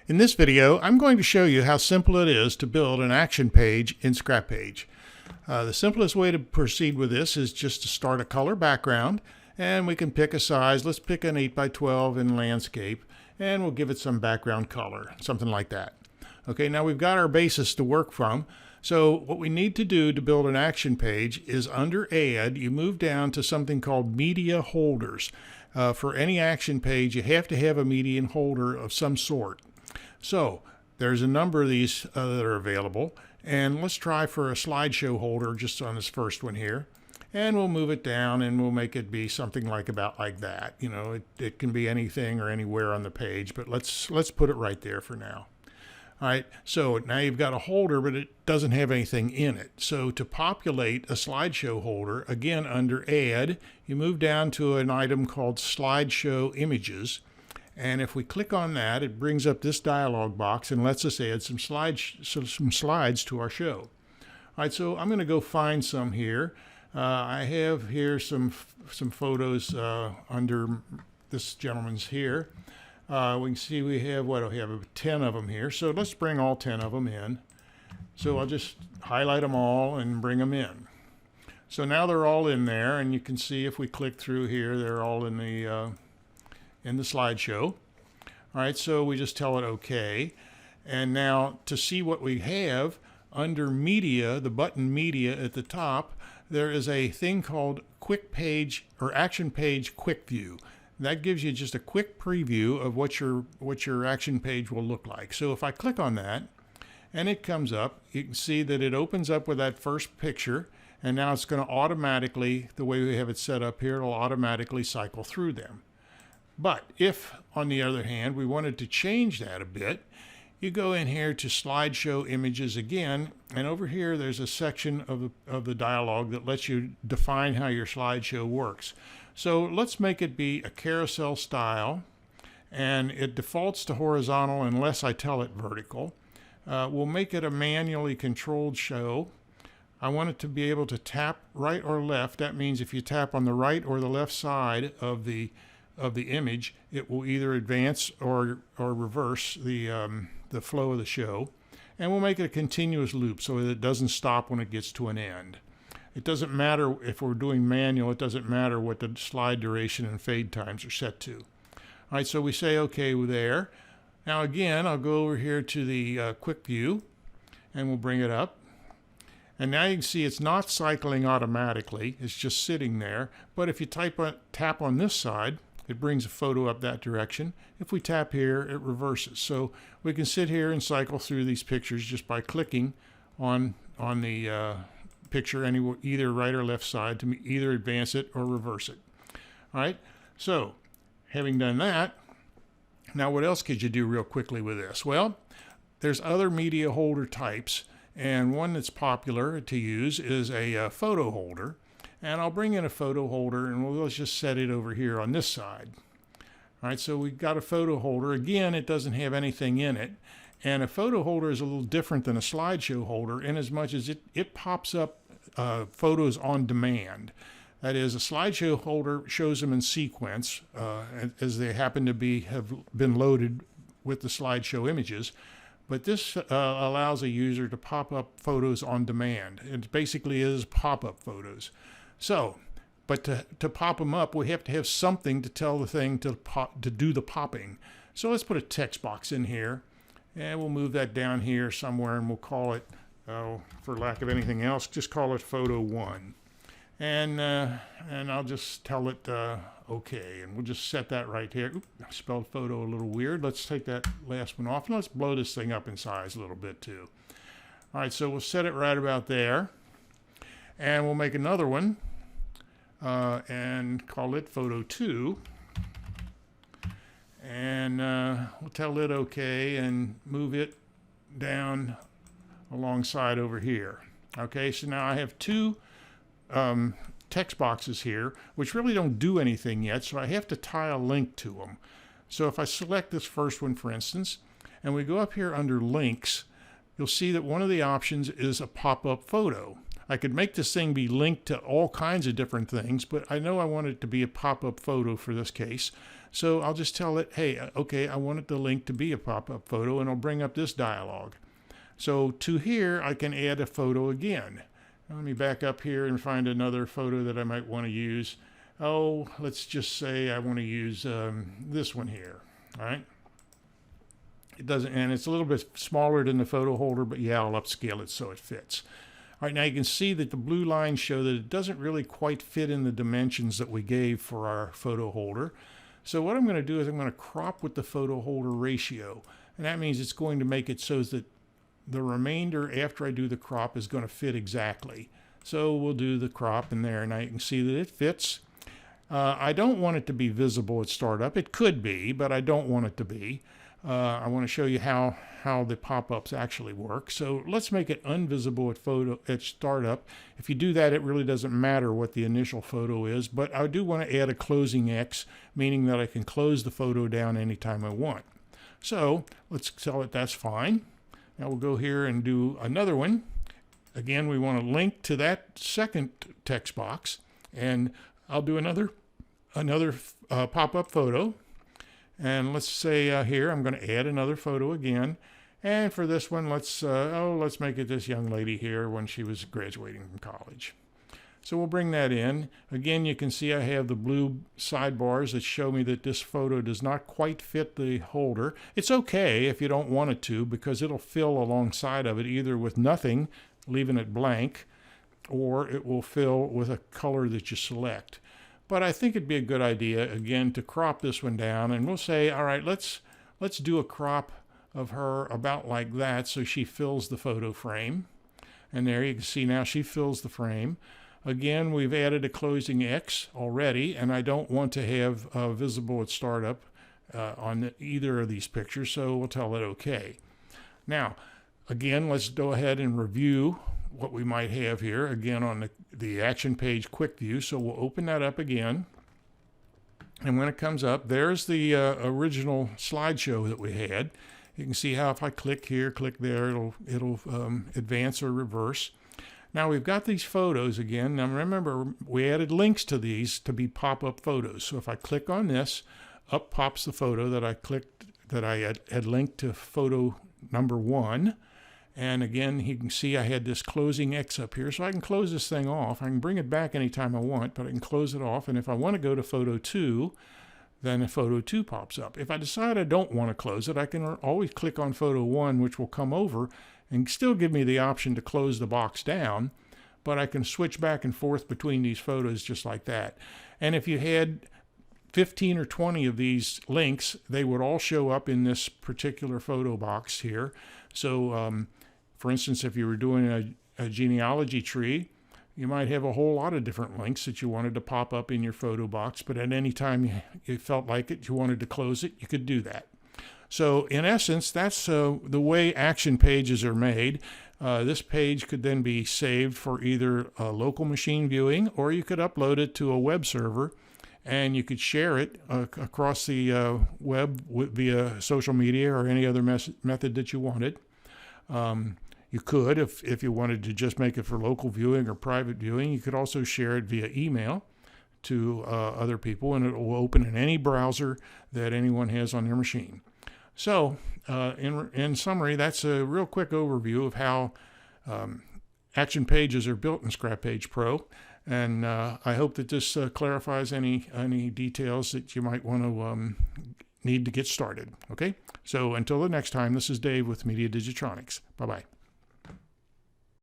In this video, I'm going to show you how simple it is to build an action page in ScrapPage. The simplest way to proceed with this is just to start a color background, and we can pick a size. Let's pick an 8x12 in landscape, and we'll give it some background color, something like that. Okay, now we've got our basis to work from. So what we need to do to build an action page is under Add, you move down to something called Media Holders. For any action page, you have to have a media holder of some sort. So there's a number of these that are available, and let's try for a slideshow holder just on this first one here, and we'll move it down and we'll make it be something like about like that. You know, it can be anything or anywhere on the page, but let's put it right there for now. All right, so now you've got a holder, but it doesn't have anything in it. So to populate a slideshow holder, again under Add, you move down to an item called Slideshow Images. And if we click on that, it brings up this dialog box and lets us add some slides to our show. All right, so I'm going to go find some here. I have here some photos under this gentleman's here. We can see we have, what, we have 10 of them here. So let's bring all 10 of them in. So I'll just highlight them all and bring them in. So now they're all in there, and you can see if we click through here, they're all in the slideshow. All right, so we just tell it OK. And now to see what we have, under Media, the button Media at the top, there is a thing called Quick Page or Action Page Quick View. That gives you just a quick preview of what your action page will look like. So if I click on that and it comes up, you can see that it opens up with that first picture, and now it's going to automatically, the way we have it set up here, it'll automatically cycle through them. But if, on the other hand, we wanted to change that a bit, you go in here to Slideshow Images again, and over here there's a section of the dialog that lets you define how your slideshow works. So let's make it be a carousel style, and it defaults to horizontal unless I tell it vertical. We'll make it a manually controlled show. I want it to be able to tap right or left. That means if you tap on the right or the left side of the image, it will either advance or reverse the flow of the show. And we'll make it a continuous loop so that it doesn't stop when it gets to an end. It doesn't matter if we're doing manual, it doesn't matter what the slide duration and fade times are set to. All right, so we say OK there. Now again, I'll go over here to the quick view, and we'll bring it up. And now you can see it's not cycling automatically, it's just sitting there. But if you tap on this side, it brings a photo up that direction. If we tap here, it reverses. So we can sit here and cycle through these pictures just by clicking on the picture either right or left side to either advance it or reverse it. All right, so having done that, now what else could you do real quickly with this? Well, there's other media holder types, and one that's popular to use is a photo holder. And I'll bring in a photo holder, and let's just set it over here on this side. All right, so we've got a photo holder. Again, it doesn't have anything in it. And a photo holder is a little different than a slideshow holder in as much as it pops up photos on demand. That is, a slideshow holder shows them in sequence as they happen to have been loaded with the slideshow images. But this allows a user to pop up photos on demand. It basically is pop-up photos. So, but to pop them up, we have to have something to tell the thing to do the popping. So let's put a text box in here, and we'll move that down here somewhere, and we'll call it, for lack of anything else, just call it Photo 1. And I'll just tell it OK, and we'll just set that right here. Oop, I spelled photo a little weird. Let's take that last one off, and let's blow this thing up in size a little bit too. All right, so we'll set it right about there, and we'll make another one and call it Photo 2. And we'll tell it OK and move it down alongside over here. Okay, so now I have two text boxes here, which really don't do anything yet, so I have to tie a link to them. So if I select this first one, for instance, and we go up here under links, you'll see that one of the options is a pop-up photo. I could make this thing be linked to all kinds of different things, but I know I want it to be a pop-up photo for this case. So I'll just tell it, hey, okay, I want it to link to be a pop-up photo, and I'll bring up this dialog. So to here, I can add a photo again. Let me back up here and find another photo that I might want to use. Oh, let's just say I want to use this one here. All right. It doesn't, and it's a little bit smaller than the photo holder, but yeah, I'll upscale it so it fits. All right, now you can see that the blue lines show that it doesn't really quite fit in the dimensions that we gave for our photo holder. So what I'm going to do is I'm going to crop with the photo holder ratio, and that means it's going to make it so that the remainder after I do the crop is going to fit exactly. So we'll do the crop in there. Now you can see that it fits. I don't want it to be visible at startup. It could be, but I don't want it to be. I want to show you how the pop-ups actually work. So let's make it invisible at startup. If you do that, it really doesn't matter what the initial photo is, but I do want to add a closing X, meaning that I can close the photo down anytime I want. So let's tell it that's fine. Now we'll go here and do another one. Again, we want to link to that second text box, and I'll do another pop-up photo. And let's say here I'm going to add another photo again. And for this one, let's make it this young lady here when she was graduating from college. So we'll bring that in. Again, you can see I have the blue sidebars that show me that this photo does not quite fit the holder. It's okay if you don't want it to, because it'll fill alongside of it either with nothing, leaving it blank, or it will fill with a color that you select. But I think it'd be a good idea, again, to crop this one down, and we'll say, all right, let's do a crop of her about like that so she fills the photo frame. And there you can see now she fills the frame. Again, we've added a closing X already, and I don't want to have visible at startup on either of these pictures, so we'll tell it OK. Now, again, let's go ahead and review what we might have here, again, on the Action Page Quick View. So we'll open that up again. And when it comes up, there's the original slideshow that we had. You can see how if I click here, click there, it'll advance or reverse. Now we've got these photos again. Now remember, we added links to these to be pop-up photos. So if I click on this, up pops the photo that I had linked to photo number 1. And again, you can see I had this closing X up here. So I can close this thing off. I can bring it back anytime I want, but I can close it off. And if I want to go to photo 2, then the photo 2 pops up. If I decide I don't want to close it, I can always click on photo 1, which will come over and still give me the option to close the box down, but I can switch back and forth between these photos just like that. And if you had 15 or 20 of these links, they would all show up in this particular photo box here. So, for instance, if you were doing a genealogy tree, you might have a whole lot of different links that you wanted to pop up in your photo box, but at any time you felt like it, you wanted to close it, you could do that. So in essence, that's the way action pages are made. This page could then be saved for either local machine viewing, or you could upload it to a web server, and you could share it across the web via social media or any other method that you wanted. You could, if you wanted to just make it for local viewing or private viewing, you could also share it via email to other people, and it will open in any browser that anyone has on their machine. So, in summary, that's a real quick overview of how action pages are built in ScrapPage Pro, and I hope that this clarifies any details that you might want to need to get started. Okay, so until the next time, this is Dave with Media Digitronics. Bye-bye.